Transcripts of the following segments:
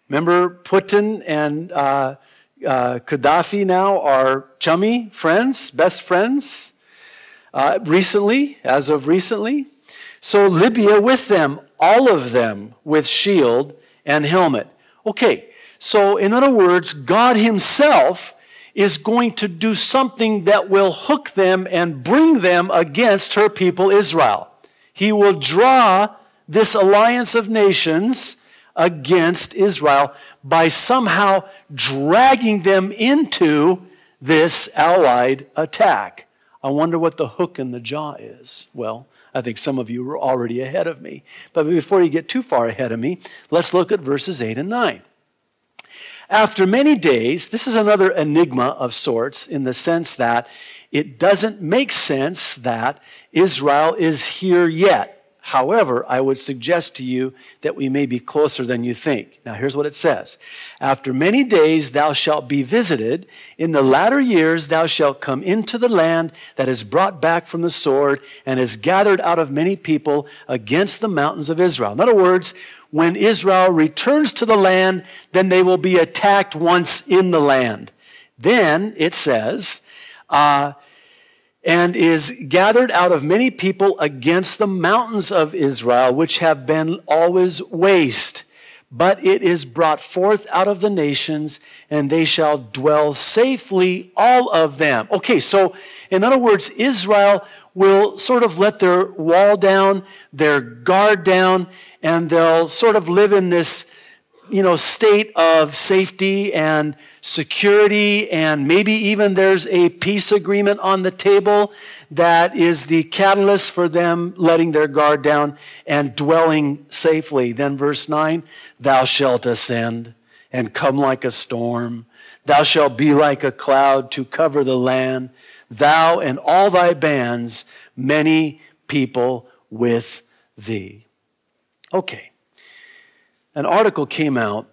Remember, Putin and Gaddafi now are chummy friends, best friends, as of recently. So Libya with them, all of them with shield and helmet. Okay, so in other words, God himself is going to do something that will hook them and bring them against her people Israel. He will draw this alliance of nations against Israel by somehow dragging them into this allied attack. I wonder what the hook in the jaw is. Well, I think some of you are already ahead of me. But before you get too far ahead of me, let's look at verses 8 and 9. After many days, this is another enigma of sorts in the sense that it doesn't make sense that Israel is here yet. However, I would suggest to you that we may be closer than you think. Now, here's what it says. After many days thou shalt be visited. In the latter years thou shalt come into the land that is brought back from the sword and is gathered out of many people against the mountains of Israel. In other words, when Israel returns to the land, then they will be attacked once in the land. Then, it says, and is gathered out of many people against the mountains of Israel, which have been always waste. But it is brought forth out of the nations, and they shall dwell safely, all of them. Okay, so in other words, Israel will sort of let their wall down, their guard down, and they'll sort of live in this, state of safety and security, and maybe even there's a peace agreement on the table that is the catalyst for them letting their guard down and dwelling safely. Then verse 9, thou shalt ascend and come like a storm. Thou shalt be like a cloud to cover the land. Thou and all thy bands, many people with thee. Okay. An article came out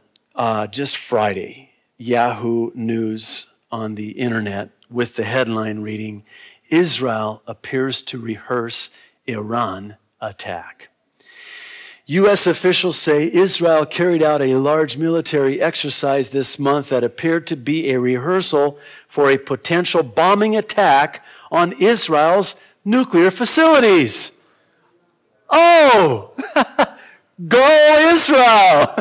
just Friday, Yahoo News on the internet, with the headline reading, Israel appears to rehearse Iran attack. U.S. officials say Israel carried out a large military exercise this month that appeared to be a rehearsal for a potential bombing attack on Israel's nuclear facilities. Oh! Go Israel!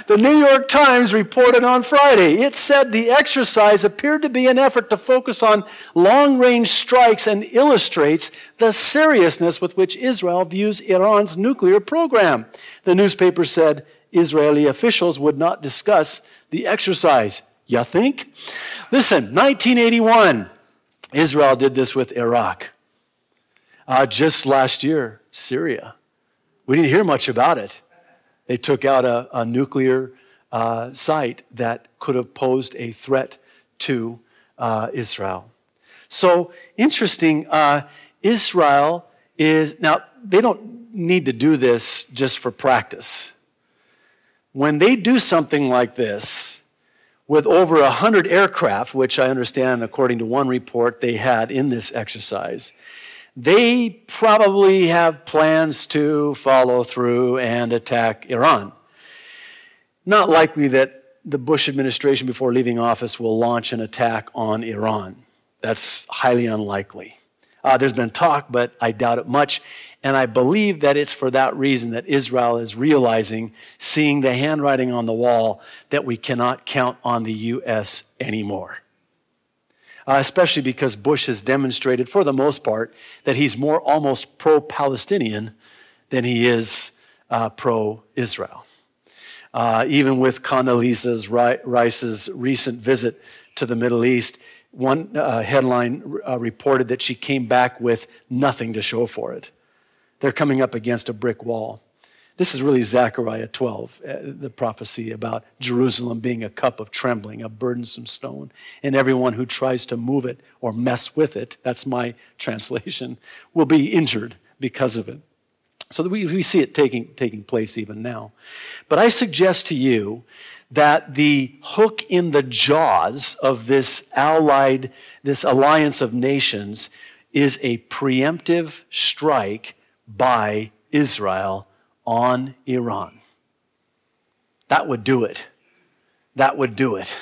The New York Times reported on Friday. It said the exercise appeared to be an effort to focus on long-range strikes and illustrates the seriousness with which Israel views Iran's nuclear program. The newspaper said Israeli officials would not discuss the exercise. You think? Listen, 1981, Israel did this with Iraq. Just last year, Syria. We didn't hear much about it. They took out a nuclear site that could have posed a threat to Israel. So, interesting, Israel is, now, they don't need to do this just for practice. When they do something like this, with over 100 aircraft, which I understand, according to one report, they had in this exercise, they probably have plans to follow through and attack Iran. Not likely that the Bush administration, before leaving office, will launch an attack on Iran. That's highly unlikely. There's been talk, but I doubt it much. And I believe that it's for that reason that Israel is realizing, seeing the handwriting on the wall, that we cannot count on the U.S. anymore. Especially because Bush has demonstrated, for the most part, that he's more almost pro-Palestinian than he is pro-Israel. Even with Condoleezza Rice's recent visit to the Middle East, one headline reported that she came back with nothing to show for it. They're coming up against a brick wall. This is really Zechariah 12, the prophecy about Jerusalem being a cup of trembling, a burdensome stone, and everyone who tries to move it or mess with it, that's my translation, will be injured because of it. So we see it taking place even now. But I suggest to you that the hook in the jaws of this alliance of nations is a preemptive strike by Israel on Iran. That would do it. That would do it.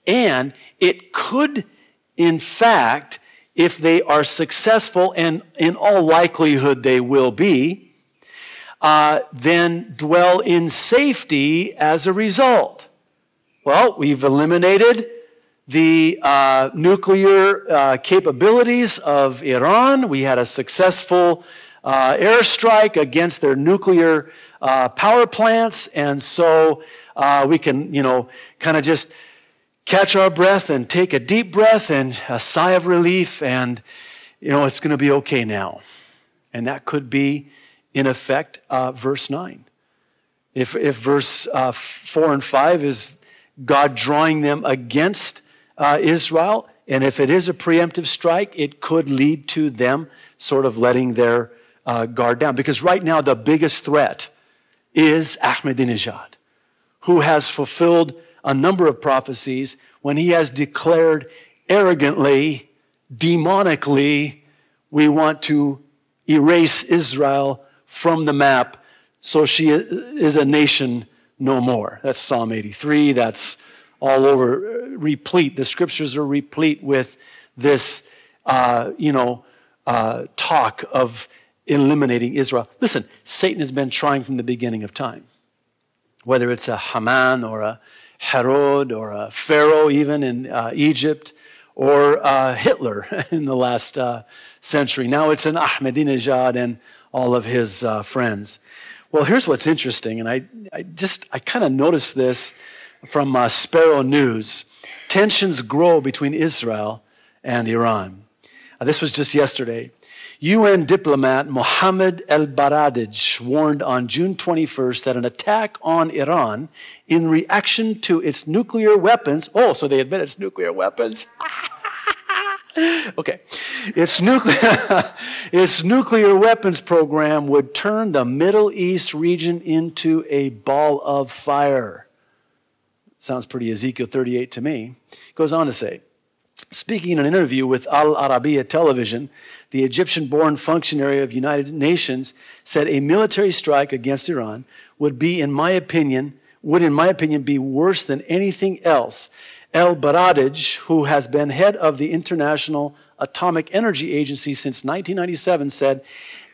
And it could, in fact, if they are successful, and in all likelihood they will be, then dwell in safety as a result. Well, we've eliminated the nuclear capabilities of Iran. We had a successful airstrike against their nuclear power plants, and so we can, kind of just catch our breath and take a deep breath and a sigh of relief, and, it's going to be okay now. And that could be, in effect, verse 9. If verse 4 and 5 is God drawing them against Israel, and if it is a preemptive strike, it could lead to them sort of letting their guard down. Because right now the biggest threat is Ahmadinejad, who has fulfilled a number of prophecies when he has declared arrogantly, demonically, we want to erase Israel from the map so she is a nation no more. That's Psalm 83. That's all over, replete. The scriptures are replete with this, talk of eliminating Israel. Listen, Satan has been trying from the beginning of time. Whether it's a Haman or a Herod or a Pharaoh even in Egypt, or Hitler in the last century. Now it's an Ahmadinejad and all of his friends. Well, here's what's interesting, and I kind of noticed this from Sparrow News. Tensions grow between Israel and Iran. This was just yesterday. UN diplomat Mohammed El-Baradej warned on June 21st that an attack on Iran in reaction to its nuclear weapons, so they admit it's nuclear weapons. Okay. Its nuclear weapons program would turn the Middle East region into a ball of fire. Sounds pretty Ezekiel 38 to me. It goes on to say, speaking in an interview with Al Arabiya television, the Egyptian-born functionary of United Nations said a military strike against Iran would, in my opinion, be worse than anything else. El-Baradej, who has been head of the International Atomic Energy Agency since 1997, said,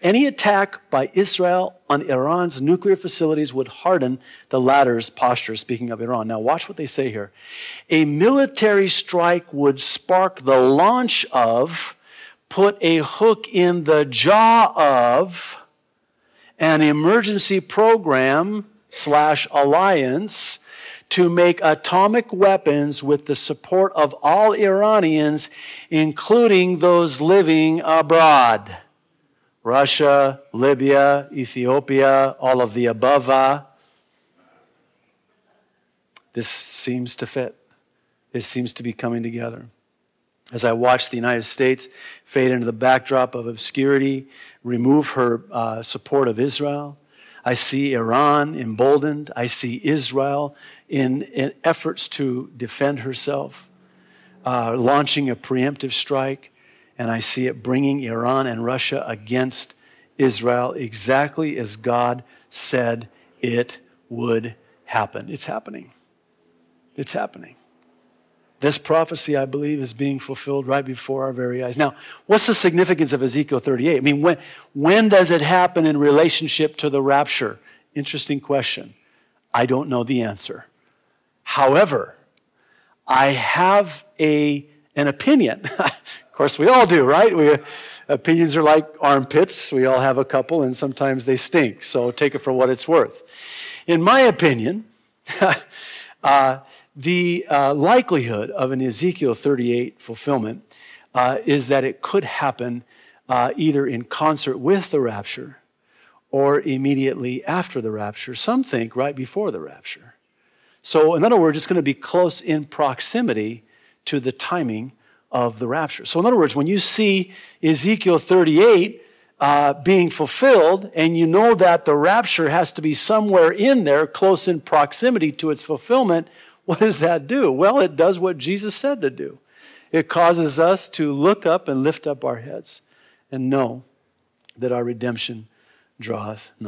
any attack by Israel on Iran's nuclear facilities would harden the latter's posture, speaking of Iran. Now watch what they say here. A military strike would spark the launch of, put a hook in the jaw of, an emergency program / alliance to make atomic weapons with the support of all Iranians, including those living abroad. Russia, Libya, Ethiopia, all of the above. This seems to fit. It seems to be coming together. As I watch the United States fade into the backdrop of obscurity, remove her support of Israel, I see Iran emboldened. I see Israel in efforts to defend herself, launching a preemptive strike. And I see it bringing Iran and Russia against Israel exactly as God said it would happen. It's happening. It's happening. This prophecy, I believe, is being fulfilled right before our very eyes. Now, what's the significance of Ezekiel 38? I mean, when does it happen in relationship to the rapture? Interesting question. I don't know the answer. However, I have an opinion. Of course, we all do, right? Opinions are like armpits. We all have a couple, and sometimes they stink. So take it for what it's worth. In my opinion, the likelihood of an Ezekiel 38 fulfillment is that it could happen either in concert with the rapture or immediately after the rapture. Some think right before the rapture. So in other words, it's going to be close in proximity to the timing of the rapture. So in other words, when you see Ezekiel 38 being fulfilled, and you know that the rapture has to be somewhere in there, close in proximity to its fulfillment, what does that do? Well, it does what Jesus said to do. It causes us to look up and lift up our heads and know that our redemption draweth nigh.